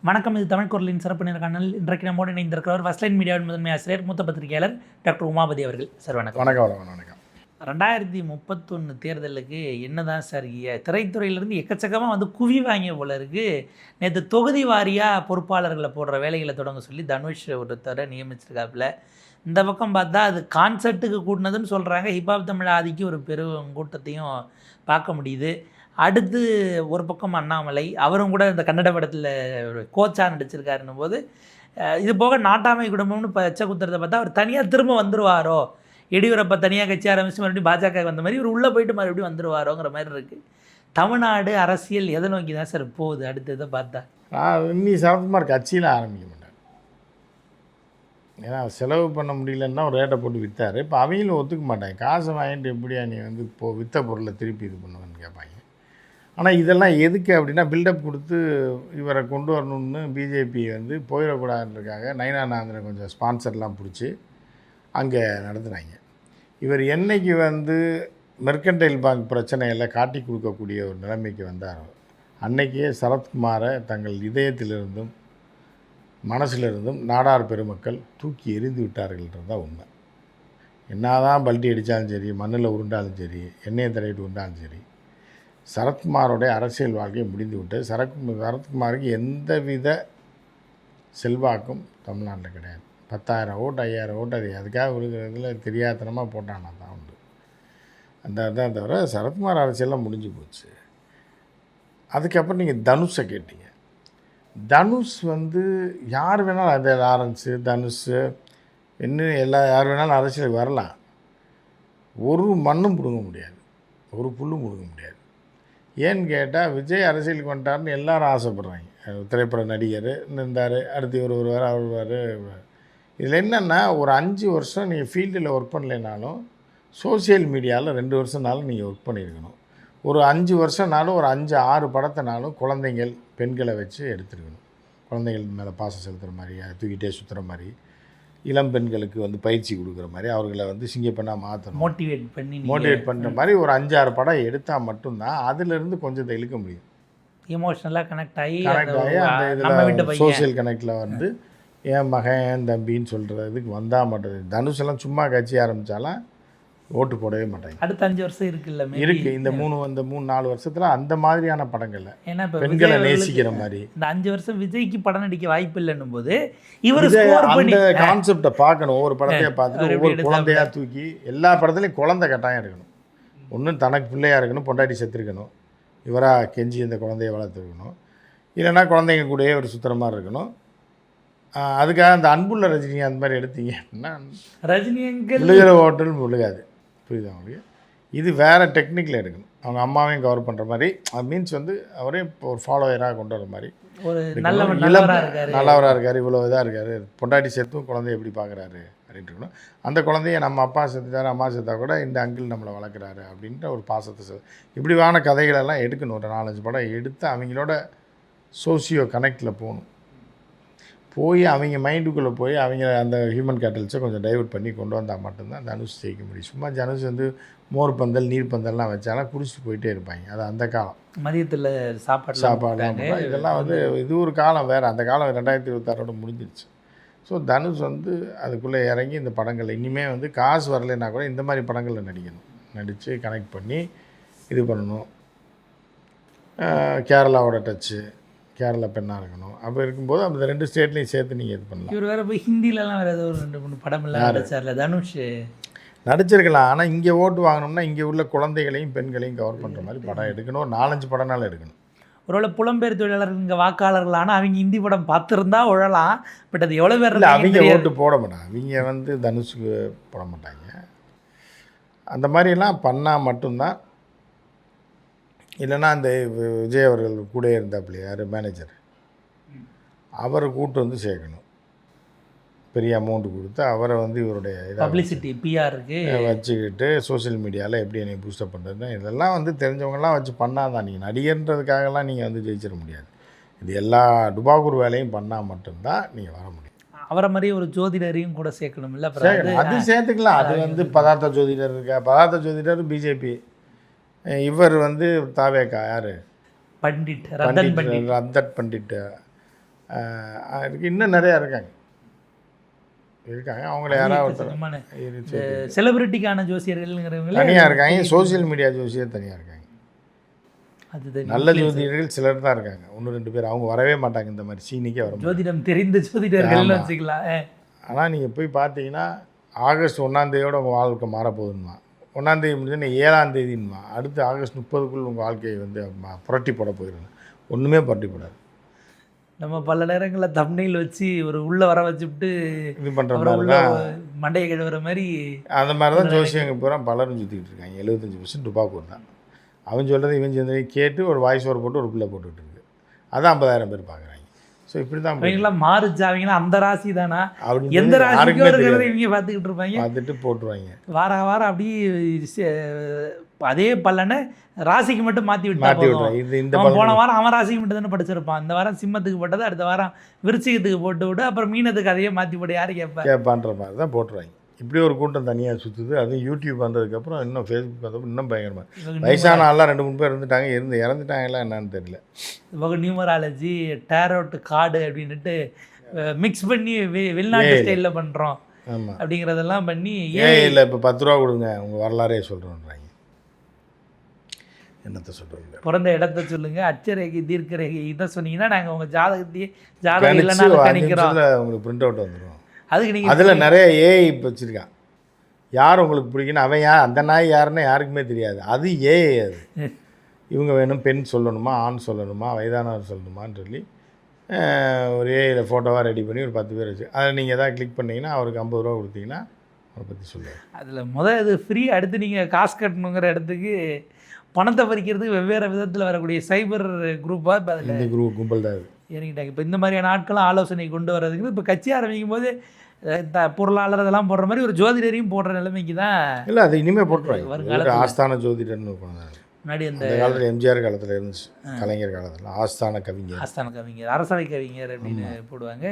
வணக்கம். இது தமிழ் குரலின் சிறப்பு நேர்காணல். இன்றைக்கு நம்மோடு இணைந்திருக்கிறவர் ஃபர்ஸ்ட் லைன் மீடியாவின் முதன்மை ஆசிரியர், மூத்த பத்திரிகையாளர் டாக்டர் உமாபதி அவர்கள். சார் வணக்கம். வணக்கம். 2031 தேர்தலுக்கு என்னதான் சார் திரைத்துறையிலேருந்து எக்கச்சக்கமாக வந்து குவி வாங்கிய போல இருக்குது. நேற்று தொகுதி வாரியாக பொறுப்பாளர்களை போடுற வேலைகளை தொடங்க சொல்லி தனுஷ் ஒருத்தரை நியமிச்சிருக்காப்புல. இந்த பக்கம் பார்த்தா அது கான்சர்ட்டுக்கு கூட்டினதுன்னு சொல்கிறாங்க. ஹிப்ஹாப் தமிழ் ஆதிக்கு ஒரு பெரும் கூட்டத்தையும் பார்க்க முடியுது. அடுத்து ஒரு பக்கம் அண்ணாமலை, அவரும் கூட இந்த கன்னட படத்தில் கோச்சாக நடிச்சிருக்காருன்னும் போது, இது போக நாட்டாமை குடும்பம்னு பச்சை குத்துறதை பார்த்தா அவர் தனியாக திரும்ப வந்துடுவாரோ, எடியூரப்பா தனியாக கட்சி ஆரம்பித்து மறுபடியும் பாஜக வந்த மாதிரி இவர் உள்ளே போயிட்டு மறுபடியும் வந்துடுவாரோங்கிற மாதிரி இருக்குது. தமிழ்நாடு அரசியல் எதை நோக்கி தான் சார் போகுது அடுத்து இதை பார்த்தா? இன்னி சரத்குமார் கட்சியில் ஆரம்பிக்க மாட்டார். ஏன்னா செலவு பண்ண முடியலன்னா ஒரு ரேட்டை போட்டு விற்றார். இப்போ அவங்களும் ஒத்துக்க மாட்டாங்க. காசை வாங்கிட்டு எப்படியா நீ வந்து இப்போது விற்ற பொருளை திருப்பி இது பண்ணுவேன்னு கேட்பாங்க. ஆனால் இதெல்லாம் எதுக்கு அப்படின்னா பில்டப் கொடுத்து இவரை கொண்டு வரணும்னு பிஜேபி வந்து போயிடக்கூடாதுன்றதுக்காக நயனானந்தனை கொஞ்சம் ஸ்பான்சர்லாம் பிடிச்சி அங்கே நடத்துனாங்க. இவர் என்றைக்கு வந்து மெர்கன்டைல் பேங்க் பிரச்சனையில் காட்டி கொடுக்கக்கூடிய ஒரு நிலைமைக்கு வந்தாரோ அன்றைக்கே சரத்குமாரை தங்கள் இதயத்திலிருந்தும் மனசிலிருந்தும் நாடார் பெருமக்கள் தூக்கி எறிந்து விட்டார்கள்ன்றது தான் உண்மை. என்ன தான் பல்ட்டி அடித்தாலும் சரி, மண்ணில் உருண்டாலும் சரி, எண்ணெயை தடவிட்டு உருண்டாலும் சரி, சரத்குமாரோடைய அரசியல் வாழ்க்கை முடிந்து விட்டு சரத்குமாருக்கு எந்தவித செல்வாக்கும் தமிழ்நாட்டில் கிடையாது. 10,000 ஓட்டு 5,000 ஓட்டு அது அதுக்காக விழுகிறதுல தெரியாதனமாக போட்டானா தான் உண்டு. அந்த தான் தவிர சரத்குமார் அரசியல்லாம் முடிஞ்சு போச்சு. அதுக்கப்புறம் நீங்கள் தனுஷை கேட்டீங்க. தனுஷ் வந்து யார் வேணாலும் அந்த லாரன்ஸு தனுஷ் இன்னும் யார் வேணாலும் அரசியலுக்கு வரலாம். ஒரு மண்ணும் பிடுங்க முடியாது, ஒரு புல்லும் பிடுங்க முடியாது. ஏன்னு கேட்டால் விஜய் அரசியலுக்கு வந்துட்டார்னு எல்லாரும் ஆசைப்பட்றாங்க. திரைப்பட நடிகர் இருந்தார், அடுத்து இவர் வருவார், அவர் வருவார். இதில் என்னென்னா ஒரு 5 வருஷம் நீங்கள் ஃபீல்டில் ஒர்க் பண்ணலைனாலும் சோசியல் மீடியாவில் 2 வருஷம்னாலும் நீங்கள் ஒர்க் பண்ணியிருக்கணும். ஒரு 5 வருஷம்னாலும் ஒரு 5-6 படத்தினாலும் குழந்தைங்கள் பெண்களை வச்சு எடுத்துருக்கணும். குழந்தைகள் மேலே பாசம் செலுத்துகிற மாதிரி, தூக்கிட்டே சுற்றுற மாதிரி, இளம் பெண்களுக்கு வந்து பயிற்சி கொடுக்குற மாதிரி, அவர்களை வந்து சிங்கப்பெண்ணாக மாற்றணும், மோட்டிவேட் பண்ணுற மாதிரி ஒரு 5-6 படம் எடுத்தால் மட்டும்தான் அதிலிருந்து கொஞ்சத்தை இழுக்க முடியும். எமோஷ்னலாக கனெக்ட் ஆகி அந்த இதில் சோசியல் கனெக்டில் வந்து என் மகன் என் தம்பின்னு சொல்கிறதுக்கு வந்தால் மட்டும். தனுஷெல்லாம் சும்மா கட்சி ஆரம்பித்தாலாம் ஓட்டு போடவே மாட்டாங்க. அடுத்த 5 வருஷம் இருக்குல்ல இருக்குது. இந்த 3-4 வருஷத்தில் அந்த மாதிரியான படங்கள்ல ஏன்னா இப்போ பெண்களை நேசிக்கிற மாதிரி இந்த 5 வருஷம் விஜய்க்கு படம் நடிக்க வாய்ப்பு இல்லைன்னும் போது இவர் அந்த கான்செப்டை பார்க்கணும். ஒவ்வொரு படத்தையாக பார்த்துட்டு ஒவ்வொரு குழந்தையாக தூக்கி எல்லா படத்துலையும் குழந்தை கட்டாயம் இருக்கணும். ஒன்றும் தனக்கு பிள்ளையாக இருக்கணும், பொண்டாட்டி செத்துருக்கணும், இவராக கெஞ்சி இந்த குழந்தைய வளர்த்துருக்கணும், இல்லைன்னா குழந்தைங்க கூடயே ஒரு சுத்தரமாக இருக்கணும். அதுக்காக அந்த அன்புள்ள ரஜினி அந்த மாதிரி எடுத்தீங்க அப்படின்னா ரஜினி விழுகிற ஹோட்டல் விழுகாது. புரியுது அவங்களுக்கு? இது வேறு டெக்னிக்கில் எடுக்கணும். அவங்க அம்மாவையும் கவர் பண்ணுற மாதிரி, மீன்ஸ் வந்து அவரே ஒரு ஃபாலோவராக கொண்டு வர மாதிரி, ஒரு நல்லவராக இருக்கார், இவ்வளோ இதாக இருக்கார், பொண்டாட்டி சேர்த்தும் குழந்தைய எப்படி பார்க்குறாரு அப்படின்ட்டு இருக்கணும். அந்த குழந்தைய நம்ம அப்பா செத்துட்டார், அம்மா செத்தா கூட இந்த அங்கிள் நம்மளை வளர்க்குறாரு அப்படின்ட்டு ஒரு பாசத்தை இப்படிவான கதைகளெல்லாம் எடுக்கணும். ஒரு 4-5 படம் எடுத்து அவங்களோட சோசியோ கனெக்டில் போய் அவங்க மைண்டுக்குள்ளே போய் அவங்க அந்த ஹியூமன் கேட்டல்ஸை கொஞ்சம் டைவர்ட் பண்ணி கொண்டு வந்தால் மட்டும்தான் தனுஷ் ஜெயிக்க முடியும். சும்மா தனுஷ் வந்து மோர் பந்தல் நீர் பந்தல்லாம் வச்சாலும் குடிச்சிட்டு போயிட்டே இருப்பாங்க. அது அந்த காலம் மதியத்தில் சாப்பாடு இதெல்லாம் வந்து இது ஒரு காலம் வேறு. அந்த காலம் 2026 முடிஞ்சிருச்சு. ஸோ தனுஷ் வந்து அதுக்குள்ளே இறங்கி இந்த படங்கள் இனிமேல் வந்து காசு வரலைன்னா கூட இந்த மாதிரி படங்களில் நடித்து கனெக்ட் பண்ணி இது பண்ணணும். கேரளாவோட டச்சு, கேரளா பெண்ணாக இருக்கணும். அப்போ இருக்கும்போது அந்த 2 ஸ்டேட்லையும் சேர்த்து நீங்கள் இது பண்ணலாம். இவர் வேறு போய் ஹிந்திலலாம் வேறு ஏதோ ஒரு 2-3 படமெல்லாம் நடிச்சார்ல தனுஷ் நடிச்சிருக்கலாம். ஆனால் இங்கே ஓட்டு வாங்கணும்னா இங்கே உள்ள குழந்தைகளையும் பெண்களையும் கவர் பண்ணுற மாதிரி படம் எடுக்கணும். ஒரு 4-5 படம்னாலும் எடுக்கணும். ஒருவேளை புலம்பெயர் தொழிலாளர்கள் இங்கே வாக்காளர்கள், ஆனால் அவங்க ஹிந்தி படம் பார்த்துருந்தா உழலாம். பட் அது எவ்வளோ பேர் இல்லை, அவங்க ஓட்டு போட மாட்டாங்க. அவங்க வந்து தனுஷுக்கு போட மாட்டாங்க. அந்த மாதிரிலாம் பண்ணால் மட்டும்தான். இல்லைன்னா அந்த விஜய் அவர்கள் கூட இருந்தாப்புல யார் மேனேஜர், அவரை கூட்டு வந்து சேர்க்கணும். பெரிய அமௌண்ட்டு கொடுத்து அவரை வந்து இவருடைய பப்ளிசிட்டி பிஆருக்கு வச்சுக்கிட்டு சோசியல் மீடியாவில் எப்படி என்னை பூஸ்டப் பண்ணுறதுன்னு இதெல்லாம் வந்து தெரிஞ்சவங்கலாம் வச்சு பண்ணால் தான். நீங்கள் நடிகர்ன்றதுக்காகலாம் நீங்கள் வந்து ஜெயிச்சிட முடியாது. இது எல்லா டுபாகூர் வேலையும் பண்ணால் மட்டும்தான் நீங்கள் வர முடியும். அவரை மாதிரி ஒரு ஜோதிடரையும் கூட சேர்க்கணும் இல்லை? அது சேர்த்துக்கலாம். அது வந்து பதார்த்த ஜோதிடர் இருக்கா, பதார்த்த ஜோதிடர் பிஜேபி, இவர் வந்து தாவேக்கா யார் பண்டிட் ரத்தன் பண்டிட் அதுக்கு இன்னும் நிறையா இருக்காங்க அவங்கள யாராவது செலிபிரிட்டிக்கான ஜோசியர்கள்ங்கிறவங்களே தனியாக இருக்காங்க. சோசியல் மீடியா ஜோசியர் தனியாக இருக்காங்க. அது நல்ல ஜோதிடர்கள் சிலர் தான் இருக்காங்க, 1-2 பேர். அவங்க வரவே மாட்டாங்க இந்த மாதிரி சீனிக்கே வரும். ஜோதிடம் தெரிந்த ஜோதிடர்கள்னு வச்சுக்கலாம். ஆனால் நீங்கள் போய் பார்த்தீங்கன்னா ஆகஸ்ட் 1ஆம் உங்கள் வாழ்க்கை மாறப்போகுதுமா, 1ஆம் முடிஞ்சுன்னா 7ஆம் அடுத்து ஆகஸ்ட் 30க்குள் உங்கள் வாழ்க்கையை வந்து புரட்டி போட போயிடுங்க. ஒன்றுமே புரட்டி போடாது. நம்ம பல நேரங்களில் தம்னையில் வச்சு ஒரு உள்ளே வர வச்சுவிட்டு இது பண்ணுற மாதிரி தான் மண்டையை கழுவுற மாதிரி அந்த மாதிரி தான் ஜோசியங்க பூரா பலரும் சுற்றிக்கிட்டு இருக்காங்க. 75% டுபாக்கூர் தான். அவன் சொல்கிறது இவன் சேர்ந்து கேட்டு ஒரு வாய்ஸ் ஓவர் போட்டு ஒரு பிள்ளை போட்டுக்கிட்டு இருக்கு. அதான் 50,000 பேர் பார்க்குறாங்க. ஸோ இப்படி தான் அவங்களாம் மாறுச்சு. அவங்களாம் அந்த ராசி தானா, எந்த ராசிக்கும் இருக்கிறத இவங்க பார்த்துக்கிட்டு இருப்பாங்க, பார்த்துட்டு போட்டுருவாங்க. வாரம் அப்படி அதே பல்லனை ராசிக்கு மட்டும் மாற்றி விட்டுருவாங்க. இந்த போன வாரம் அவன் ராசிக்கு மட்டும் தானே படிச்சிருப்பான், இந்த வாரம் சிம்மத்துக்கு போட்டது அடுத்த வாரம் விருச்சிகத்துக்கு போட்டு விட்டு அப்புறம் மீனத்துக்கு அதையே மாற்றி போட்டு யாரு கேட்பான்ற மாதிரி தான் போட்டுருவாங்க. இப்படி ஒரு கூட்டம் தனியாக சுற்றுது. அதுவும் யூடியூப் வந்ததுக்கப்புறம் இன்னும் ஃபேஸ்புக் வந்தப்போ இன்னும் பயங்கரமாக வயசான ஆள்லாம் 2-3 பேர் இருந்துட்டாங்க. இறந்துட்டாங்களா என்னன்னு தெரியல. நியூமராலஜி டேரோட் கார்டு அப்படின்ட்டு மிக்ஸ் பண்ணி வெளிநாட்டு ஸ்டைலில் பண்ணுறோம் அப்படிங்கிறதெல்லாம் பண்ணி இல்லை இப்போ 10 ரூபா கொடுங்க உங்கள் வரலாறே சொல்கிறோன்றாங்க. என்னத்தை சொல்கிறோம், பிறந்த இடத்த சொல்லுங்க, அச்சரேகை தீர்க்கரேகை இதை சொன்னீங்கன்னா நாங்கள் உங்கள் ஜாதகம் இல்லைன்னா கணிக்கிறோம். உங்களுக்கு பிரிண்ட் அவுட் வந்துடும். அதுக்கு நீங்கள் அதில் நிறைய ஏஐ இப்போ வச்சுருக்கான். யார் உங்களுக்கு பிடிக்கணும், அவன் யார், அந்த நாய் யாருன்னு யாருக்குமே தெரியாது. அது ஏஐ. அது இவங்க வேணும், பெண் சொல்லணுமா, ஆண் சொல்லணுமா, வயதானவர் சொல்லணுமான்னு சொல்லி ஒரு ஏஐயில் ஃபோட்டோவாக ரெடி பண்ணி ஒரு 10 பேர் வச்சு அதில் நீங்கள் எதாவது கிளிக் பண்ணிங்கன்னா அவருக்கு 50 ரூபா கொடுத்தீங்கன்னா அவரை பற்றி சொல்லுவார். அதில் இது ஃப்ரீ. அடுத்து நீங்கள் காசு கட்டணுங்கிற இடத்துக்கு பணத்தை பறிக்கிறதுக்கு வெவ்வேறு விதத்தில் வரக்கூடிய சைபர் குரூப்பாக இப்போ அதில் இந்த கும்பல் தான் அது இறங்கிட்டாங்க. இப்போ இந்த மாதிரியான ஆட்களும் ஆலோசனை கொண்டு வர்றதுக்கு இப்போ கட்சி ஆரம்பிக்கும் போது பொருளாளர் இதெல்லாம் போடுற மாதிரி ஒரு ஜோதிடரையும் போடுற நிலைமைக்கு தான். இல்லை அது இனிமேல் போட்டுருவாங்க. ஆஸ்தான ஜோதிடர்னு முன்னாடி அந்த காலத்தில் எம்ஜிஆர் காலத்தில் இருந்துச்சு, கலைஞர் காலத்தில் ஆஸ்தான கவிஞர், அரசவை கவிஞர் அப்படின்னு போடுவாங்க.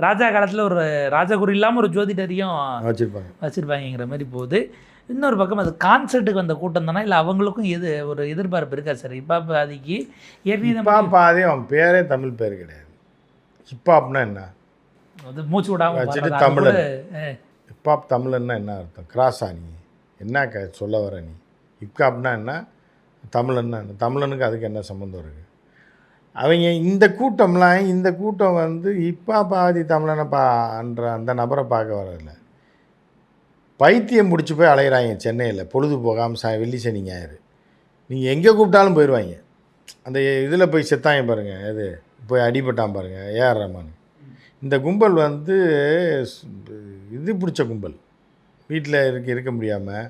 ராஜா காலத்தில் ஒரு ராஜகுரு இல்லாமல் ஒரு ஜோதிடரையும் வச்சுருப்பாங்கிற மாதிரி போகுது. இன்னொரு பக்கம் அது கான்சர்ட்டுக்கு வந்த கூட்டம் தானே, இல்லை அவங்களுக்கும் ஒரு எதிர்பார்ப்பு இருக்கா சார்? ஹிப்ஹாப் பாதிக்கு பாதி அவன் பேரே தமிழ் பேர் கிடையாது. ஹிப்ஹாப்னா என்ன, அது மூச்சு விடாமல் வச்சுட்டு தமிழன். ஹிப்ஹாப் தமிழன்னா என்ன அர்த்தம்? கிராஸா நீ என்ன சொல்ல வர நீ? ஹிப்ஹாப்னா என்ன, தமிழன்னா என்ன? தமிழனுக்கு அதுக்கு என்ன சம்மந்தம் இருக்குது? அவங்க இந்த கூட்டம் வந்து ஹிப்ஹாப் ஆதி தமிழனைன்ற அந்த நபரை பார்க்க வரதில்லை. பைத்தியம் முடிச்சு போய் அலைகிறாங்க சென்னையில் பொழுது போகாமல் வெள்ளி சனி ஞாயிறு. நீங்கள் எங்கே கூப்பிட்டாலும் போயிடுவாங்க. அந்த இதில் போய் செத்தாங்க பாருங்கள், அது போய் அடிபட்டான் பாருங்கள் ஏஆர் ரஹ்மான். இந்த கும்பல் வந்து இது பிடிச்ச கும்பல். வீட்டில் இருக்க முடியாமல்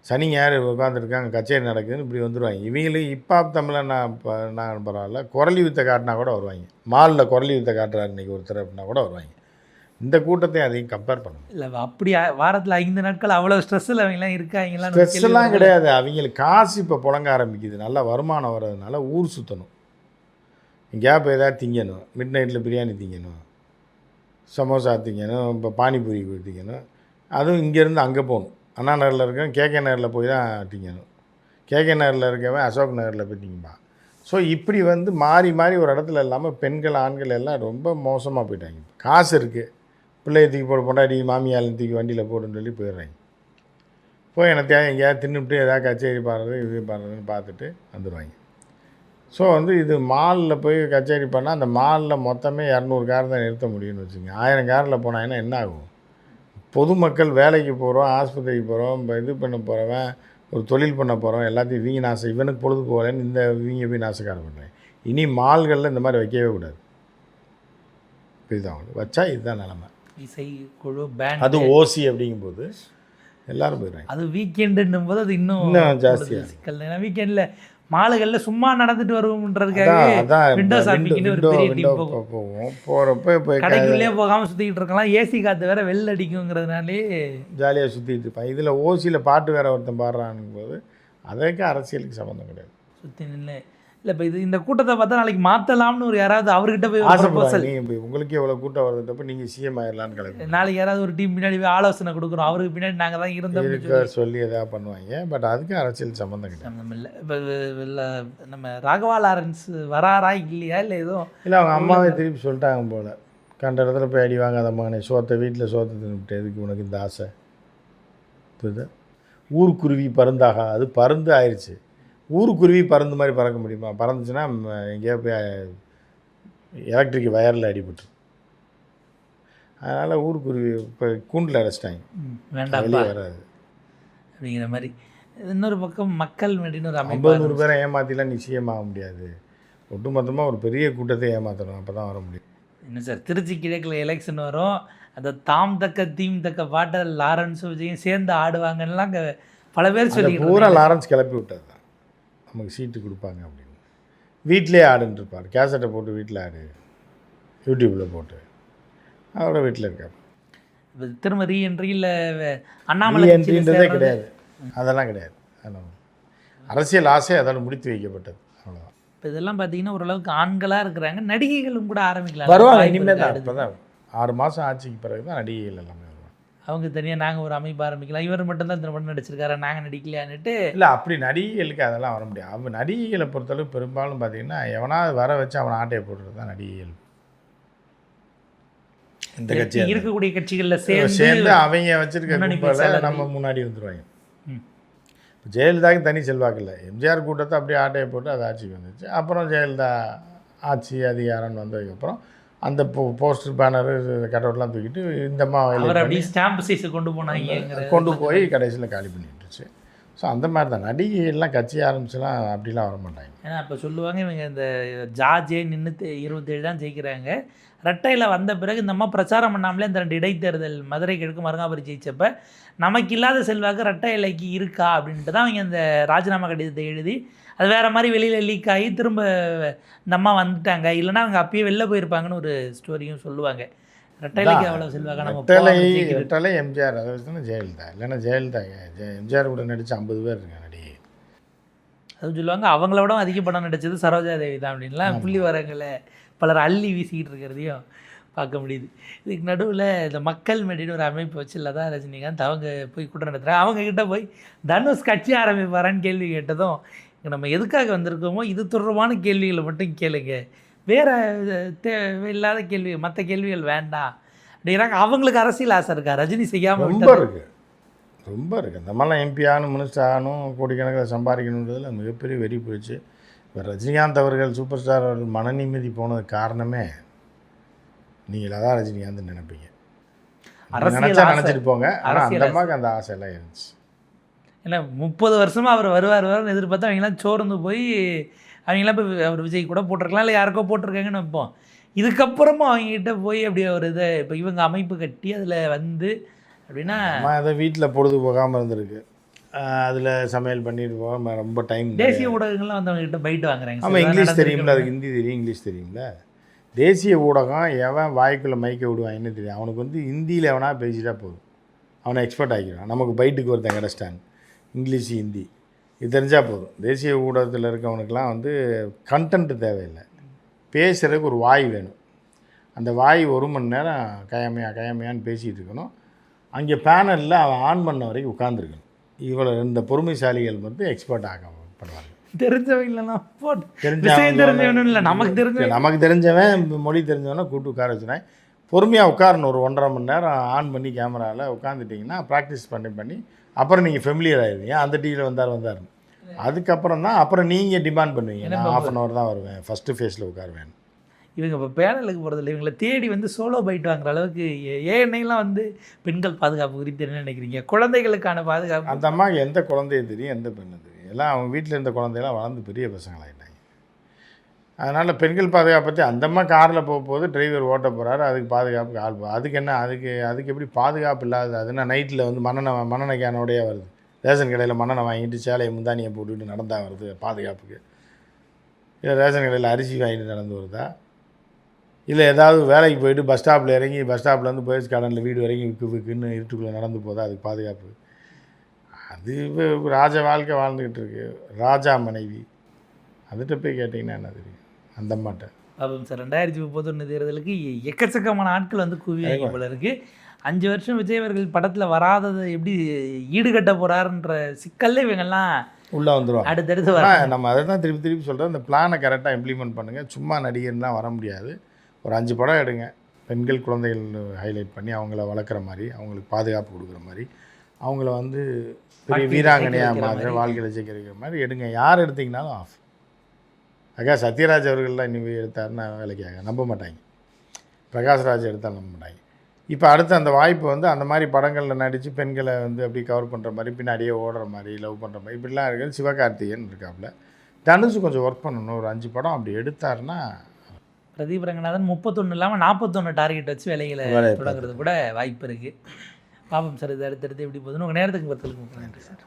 சனி ஞாயிறு உட்காந்துருக்காங்க, கச்சேரி நடக்குதுன்னு இப்படி வந்துடுவாங்க. இவங்களுக்கு ஹிப்ஹாப் தமிழில் நான் பரவாயில்ல, குரலி வித்தை காட்டினா கூட வருவாங்க. மாலில் குரலி வித்தை காட்டுறாரு இன்றைக்கி ஒருத்தர் அப்படின்னா கூட வருவாங்க. இந்த கூட்டத்தை அதையும் கம்பேர் பண்ணணும். இல்லை அப்படி வாரத்தில் 5 நாட்கள் அவ்வளோ ஸ்ட்ரெஸ்ஸில் அவங்களாம் இருக்காங்களா? ஸ்ட்ரெஸ்ஸெல்லாம் கிடையாது. அவங்களுக்கு காசு இப்போ புழங்க ஆரம்பிக்குது, நல்லா வருமானம் வர்றதுனால ஊர் சுற்றணும், கேப் ஏதாவது திங்கணும், மிட் நைட்டில் பிரியாணி திங்கணும், சமோசா திங்கணும், இப்போ பானிபூரி திங்கணும். அதுவும் இங்கேருந்து அங்கே போகணும். அண்ணா நகரில் இருக்கவன் கேகே நகரில் போய் தான் திங்கணும், கேகே நகரில் இருக்கவன் அசோக் நகரில் போய் திங்கப்பான். ஸோ இப்படி வந்து மாறி மாறி ஒரு இடத்துல இல்லாமல் பெண்கள் ஆண்கள் எல்லாம் ரொம்ப மோசமாக போயிட்டாங்க. காசு இருக்குது, பிள்ளைய தூக்கி போட்டு பொண்டாட்டி மாமியாலும் தூக்கி வண்டியில் போட்டுன்னு சொல்லி போயிடுறாங்க. போய் எனக்கு எங்கேயாவது தின்னுபிட்டு ஏதாவது கச்சேரி பாடுறது இது பாடுறதுன்னு பார்த்துட்டு வந்துடுவாங்க. ஸோ வந்து இது மாலில் போய் கச்சேரி பண்ணால் அந்த மாலில் மொத்தமே 200 கார் தான் நிறுத்த முடியும்னு வச்சுங்க. 1000 காரில் போனாங்கன்னா என்ன ஆகும்? பொதுமக்கள் வேலைக்கு போகிறோம், ஆஸ்பத்திரிக்கு போகிறோம், இப்போ இது பண்ண போகிறவன் ஒரு தொழில் பண்ண போகிறோம், எல்லாத்தையும் வீங்க நாசம். இவனுக்கு பொழுது போகலன்னு இந்த வீங்க போய் நாசக்காரம் பண்ணுறேன். இனி மால்களில் இந்த மாதிரி வைக்கவே கூடாது. இதுதான் வச்சா இதுதான் நிலமை. இசை குழு பேண்ட் அது ஓசி அப்படிங்கும்போது எல்லாரும் போயிடுறாங்க. அது வீக்கெண்டுன்னும் போது அது இன்னும் ஜாஸ்தியாக சிக்கல். ஏன்னா வீக்கெண்டில் மாலுகளில் சும்மா நடந்துட்டு வருவோம்ன்றதுக்காக விண்டோ ஷாப்பிங்னு ஒரு பெரிய டீம் போவோம். போகிறப்ப இப்போ கடைக்குள்ளேயே போகாமல் சுற்றிக்கிட்டு இருக்கலாம், ஏசி காற்று வேறு வெளில அடிக்குங்கிறதுனாலே ஜாலியாக சுற்றிட்டு இருப்பான். இதில் ஓசியில் பாட்டு வேறு ஒருத்தன் பாடுறானுங்க போது அதற்கு அரசியலுக்கு சம்மந்தம் கிடையாது. சுற்றி நின்று இல்லை இப்போ இந்த கூட்டத்தை பார்த்தா நாளைக்கு மாற்றலாம்னு ஒரு யாராவது அவர்கிட்ட போய் ஒரு ஆசைப்படுறாங்க. ப்ரொபோசல், நீங்கள் இப்போ உங்களுக்கே எவ்வளோ கூட்டம் வருதுன்றப்ப நீங்கள் சிஎம் ஆயிடலான்னு கிளம்பி நாளைக்கு யாராவது ஒரு டீம் பின்னாடி போய் ஆலோசனை கொடுக்குறோம், அவருக்கு பின்னாடி நாங்கள் தான் இருந்தோம் இருக்க சொல்லி எதாவது பண்ணுவாங்க. பட் அதுக்கு அரசியல் சம்மந்தம் கிடையாது. நம்ம இல்லை. இப்போ நம்ம ராகவா லாரன்ஸ் வராரா இல்லையா, இல்லை எதுவும் இல்லை அவங்க அம்மாவே திருப்பி சொல்லிட்டாங்க போல், கண்ட இடத்துல போய் அடி வாங்காத மகனே, வீட்டில் சோத்தை தின்னுட்டு எதுக்கு உனக்கு இந்த ஆசை புரியுது. ஊர்க்குருவி பருந்தாக, அது பருந்து ஆயிடுச்சு. ஊருக்குருவி பருந்து மாதிரி பறக்க முடியுமா? பறந்துச்சுன்னா எங்கேயோ போய் எலக்ட்ரிக் வயரில் அடிபட்டு. அதனால் ஊருக்குருவி இப்போ கூண்டில் அடைச்சிட்டாங்க, வேண்டாம் வெளியே வராது அப்படிங்கிற மாதிரி. இன்னொரு பக்கம் மக்கள் மேடின்னு ஒரு 50-100 பேரை ஏமாற்றிலாம் நிச்சயம் ஆக முடியாது. ஒட்டுமொத்தமாக ஒரு பெரிய கூட்டத்தை ஏமாற்றணும், அப்போ தான் வர முடியும். என்ன சார், திருச்சி கிழக்கில் எலெக்ஷன் வரும், அந்த தாம் தக்க தீம் தக்க பாட்டை லாரன்ஸும் விஜயும் சேர்ந்து ஆடுவாங்கலாம் அங்கே பல பேர் சொல்லி பூரா லாரன்ஸ் கிளப்பி விட்டது தான், நமக்கு சீட்டு கொடுப்பாங்க அப்படின்னு. வீட்டிலே ஆடுன்னு இருப்பார், கேசட்டை போட்டு வீட்டில் ஆடு, யூடியூப்பில் போட்டு அவரோட வீட்டில் இருக்கார். இப்போ திரும்ப ரீஎன்ட்ரி இல்லை அண்ணாமலை ரீஎன்ட்ரின்றதே கிடையாது, அதெல்லாம் கிடையாது. அதெல்லாம் அரசியல் ஆசை அதோட முடித்து வைக்கப்பட்டது, அவ்வளோதான். இப்போ இதெல்லாம் பார்த்தீங்கன்னா ஓரளவுக்கு ஆண்களாக இருக்கிறாங்க, நடிகைகளும் கூட ஆரம்பிக்கலாம், வருவாங்க இனிமேல் தான். இப்போ தான் 6 மாதம் ஆட்சிக்கு பிறகு தான் நடிகைகள் எல்லாமே வருவாங்க. அவங்க தனியாக நாங்கள் ஒரு அமைப்பு ஆரம்பிக்கலாம், இவர் மட்டும்தான் இந்த படம் நடிச்சிருக்காரு நாங்கள் நடிக்கலையான்னுட்டு. இல்லை அப்படி நடிகைகளுக்கு அதெல்லாம் வர முடியாது. அவன் நடிகைகளை பொறுத்தளவு பெரும்பாலும் பார்த்தீங்கன்னா எவனாவது வர வச்சு அவன் ஆட்டையை போடுறது தான் நடிகைகள். இந்த கட்சி இருக்கக்கூடிய கட்சிகளில் சேர்ந்து அவங்க வச்சிருக்க நம்ம முன்னாடி வந்துடுவாங்க. இப்போ ஜெயலலிதாவுக்கு தனி செல்வாக்கு இல்லை. எம்ஜிஆர் கூட்டத்தை அப்படியே ஆட்டையை போட்டு அது ஆட்சிக்கு வந்துச்சு. அப்புறம் ஜெயலலிதா ஆட்சி அதிகாரம்னு வந்ததுக்கப்புறம் அந்த போஸ்டர் பேனரு கட்டவுட்லாம் தூக்கிட்டு இந்த அப்படி ஸ்டாம்ப் சைஸை கொண்டு போய் கடைசியில் காலி பண்ணிட்டுருச்சு. ஸோ அந்த மாதிரி தான் நடிகைலாம் கட்சி ஆரம்பிச்சுலாம் அப்படிலாம் வர மாட்டாங்க. ஏன்னா இப்போ சொல்லுவாங்க இவங்க இந்த ஜார்ஜே நின்று 27 தான் ஜெயிக்கிறாங்க, ரெட்டையில் வந்த பிறகு இந்த அம்மா பிரச்சாரம் பண்ணாமலே அந்த 2 இடைத்தேர்தல் மதுரை கிழக்கு மருங்காபுரி ஜெயிச்சப்ப நமக்கு இல்லாத செல்வாக்கு ரெட்டை இலைக்கு இருக்கா அப்படின்ட்டு தான் அவங்க இந்த ராஜினாமா கடிதத்தை எழுதி அது வேறு மாதிரி வெளியில் லீக் ஆகி திரும்ப இந்த அம்மா வந்துட்டாங்க, இல்லைனா அவங்க அப்பயே வெளில போயிருப்பாங்கன்னு ஒரு ஸ்டோரியும் சொல்லுவாங்க. ரெட்டைலைக்கு அவ்வளோ செல்வாக்கான ரெட்டலை எம்ஜிஆர், அதை வச்சு தானே ஜெயலலிதா. இல்லைன்னா ஜெயலலிதா எம்ஜிஆர் கூட நடித்து 50 பேர் இருக்காங்க நடிகை. அதுவும் சொல்லுவாங்க அவங்கள விட அதிக படம் நடித்தது சரோஜா தேவி தான் அப்படின்லாம் புள்ளி வரங்களை பலர் அள்ளி வீசிக்கிட்டு இருக்கிறதையும் பார்க்க முடியுது. இதுக்கு நடுவில் இந்த மக்கள் மேடின்னு ஒரு அமைப்பு வச்சு இல்லை தான் ரஜினிகாந்த் அவங்க போய் கூட்டம் நடத்துகிறாங்க. அவங்கக்கிட்ட போய் தனுஷ் கட்சி ஆரம்பிப்பாரான்னு கேள்வி கேட்டதும் நம்ம எதுக்காக வந்திருக்கோமோ இது தொடர்பான கேள்விகளை மட்டும் கேளுங்க, வேறு தேவையில்லாத கேள்வி மற்ற கேள்விகள் வேண்டாம் அப்படிங்கிறாங்க. அவங்களுக்கு அரசியல் ஆசை இருக்கா? ரஜினி செய்யாமல் ரொம்ப இருக்குது. இந்த மாதிரிலாம் எம்பி ஆகணும், மினிஸ்டர் ஆகணும், கோடிக்கணக்கில் சம்பாதிக்கணுன்றதுல மிகப்பெரிய வெறி போயிடுச்சு. இப்போ ரஜினிகாந்த் அவர்கள் சூப்பர் ஸ்டார் அவர்கள் மன நிம்மதி போனதுக்கு காரணமே நீங்கள் அதான் ரஜினிகாந்த் நினைப்பீங்க, நினச்சா நினச்சிட்டு போங்க. ஆனால் அந்த அம்மாவுக்கு அந்த ஆசையெல்லாம் இருந்துச்சு. ஏன்னா 30 வருஷமாக அவர் வருவார்னு எதிர்பார்த்தா அவங்களாம் சோர்ந்து போய் அவங்களாம் இப்போ அவர் விஜய் கூட போட்டிருக்கலாம், இல்லை யாருக்கோ போட்டிருக்காங்கன்னு வைப்போம். இதுக்கப்புறமா அவங்ககிட்ட போய் அப்படியே ஒரு இதை இப்போ இவங்க அமைப்பு கட்டி அதில் வந்து அப்படின்னா அதை வீட்டில் பொழுது போகாமல் இருந்திருக்கு, அதில் சமையல் பண்ணிட்டு போக ரொம்ப டைம். தேசிய ஊடகங்கள்லாம் வந்து அவங்ககிட்ட பைட்டு வாங்குறாங்க. ஆமாம், இங்கிலீஷ் தெரியும்ல, அதுக்கு ஹிந்தி தெரியும், இங்கிலீஷ் தெரியும்ல. தேசிய ஊடகம் எவன் வாய்க்குள்ளே மைக்க விடுவான்னு தெரியும். அவனுக்கு வந்து ஹிந்தியில் எவனா பேசிட்டா போதும், அவனை எக்ஸ்பர்ட் ஆகிக்கிறான். நமக்கு பைட்டுக்கு ஒருத்தன் கிடச்சிட்டான், இங்கிலீஷ் ஹிந்தி இது தெரிஞ்சால் போதும். தேசிய ஊடகத்தில் இருக்கவனுக்கெலாம் வந்து கண்டென்ட்டு தேவையில்லை, பேசுகிறதுக்கு ஒரு வாய் வேணும். அந்த வாய் 1 மணி நேரம் கயமையான்னு பேசிகிட்டு இருக்கணும். அங்கே பேனலில் அவன் ஆன் பண்ண வரைக்கும் உட்காந்துருக்கணும். இவ்வளோ இந்த பொறுமைசாலிகள் வந்து எக்ஸ்பர்ட் ஆகப்படுவாங்க. நமக்கு தெரிஞ்சவன் மொழி தெரிஞ்சவனா கூட்டு உட்கார வச்சுனேன், பொறுமையாக உட்காரணும். ஒரு 1.5 மணி நேரம் ஆன் பண்ணி கேமராவில் உட்காந்துட்டிங்கன்னா ப்ராக்டிஸ் பண்ணி அப்புறம் நீங்கள் ஃபெமிலியர் ஆகிடுவீங்க. அந்த டிவியில் வந்தார் அதுக்கப்புறம் தான் அப்புறம் நீங்கள் டிமாண்ட் பண்ணுவீங்க, நான் 1/2 hour தான் வருவேன், ஃபஸ்ட்டு ஃபேஸில் உட்காருவேன். இவங்க இப்போ பேனலுக்கு போகிறதில்ல, இவங்களை தேடி வந்து சோலோ பைட் வாங்குற அளவுக்கு ஏஎன்ஐலாம் வந்து பெண்கள் பாதுகாப்பு குறித்து என்ன நினைக்கிறீங்க? குழந்தைகளுக்கான பாதுகாப்பு அந்த அம்மாவுக்கு எந்த குழந்தைய தெரியும், எந்த பெண்ணு தெரியும்? எல்லாம் அவங்க வீட்டில் இருந்த குழந்தையெல்லாம் வளர்ந்து பெரிய பசங்களாகிட்டாங்க. அதனால் பெண்கள் பாதுகாப்பு பற்றி அந்த அம்மா காரில் போகும்போது டிரைவர் ஓட்ட போகிறாரு, அதுக்கு பாதுகாப்புக்கு ஆள் அதுக்கு என்ன, அதுக்கு எப்படி பாதுகாப்பு இல்லாத? அதுனா நைட்டில் வந்து மண்ணெண்ணெய் கேனோடையே வருது, ரேஷன் கடையில் மண்ணெண்ணெய் வாங்கிட்டு சேலையை முந்தானியை போட்டுக்கிட்டு நடந்தா வருது பாதுகாப்புக்கு? இல்லை ரேஷன் கடையில் அரிசி வாங்கிட்டு நடந்து வருதா? இல்லை ஏதாவது வேலைக்கு போயிட்டு பஸ் ஸ்டாப்பில் இறங்கி பஸ் ஸ்டாப்லேருந்து போய் கடனில் வீடு வரைக்கும் விற்குன்னு இருட்டுக்குள்ளே நடந்து போதா? அதுக்கு பாதுகாப்பு? அது ராஜ வாழ்க்கை வாழ்ந்துக்கிட்டு இருக்கு. ராஜா மனைவி அதுகிட்ட போய் கேட்டிங்கன்னா என்ன தெரியும் அந்த மாட்டேன். பாப்போம் சார். 2031 தேர்தலுக்கு எக்கச்சக்கமான ஆட்கள் வந்து குவிவாங்க போல இருக்கு. 5 வருஷம் விஜய் அவர்கள் படத்தில் வராததை எப்படி ஈடுகட்ட போகிறாருன்ற சிக்கல்ல இவங்கெல்லாம் உள்ளே வந்துடுவாங்க. அடுத்தடுத்து வர நம்ம அதை தான் திருப்பி திருப்பி சொல்கிறோம். இந்த பிளானை கரெக்டாக இம்ப்ளிமெண்ட் பண்ணுங்கள். சும்மா நடிகர்லாம் வர முடியாது. ஒரு 5 படம் எடுங்க. பெண்கள் குழந்தைகள் ஹைலைட் பண்ணி அவங்கள வளர்க்குற மாதிரி, அவங்களுக்கு பாதுகாப்பு கொடுக்குற மாதிரி, அவங்கள வந்து பெரிய வீராங்கனையாக மாதிரி வாழ்க்கையில் ஜெயிக்க வைக்கிற மாதிரி எடுங்க. யார் எடுத்திங்கனாலும் ஆஃப். அக்கா சத்யராஜ் அவர்கள்லாம் இனிமேல் எடுத்தாருன்னா வேலைக்காக நம்ப மாட்டாங்க. பிரகாஷ்ராஜ் எடுத்தால் நம்ப மாட்டாங்க. இப்போ அடுத்து அந்த வாய்ப்பு வந்து அந்த மாதிரி படங்களில் நடித்து பெண்களை வந்து அப்படி கவர் பண்ணுற மாதிரி, பின்னாடியே ஓடுற மாதிரி, லவ் பண்ணுற மாதிரி இப்படிலாம் இருக்குது. சிவகார்த்திகேயன் இருக்காப்புல. தனுஷ் கொஞ்சம் ஒர்க் பண்ணணும். ஒரு 5 படம் அப்படி எடுத்தாருன்னா. பிரதீப் ரங்கநாதன் 31 இல்லாமல் 41 டார்கெட் வச்சு வேலைகளை தொடங்குறது கூட வாய்ப்பு இருக்குது. பாப்போம் சார். இது அடுத்தடுத்து எப்படி போகுதுன்னு உங்கள் நேரத்துக்கு பத்திலுக்கு நன்றி சார்.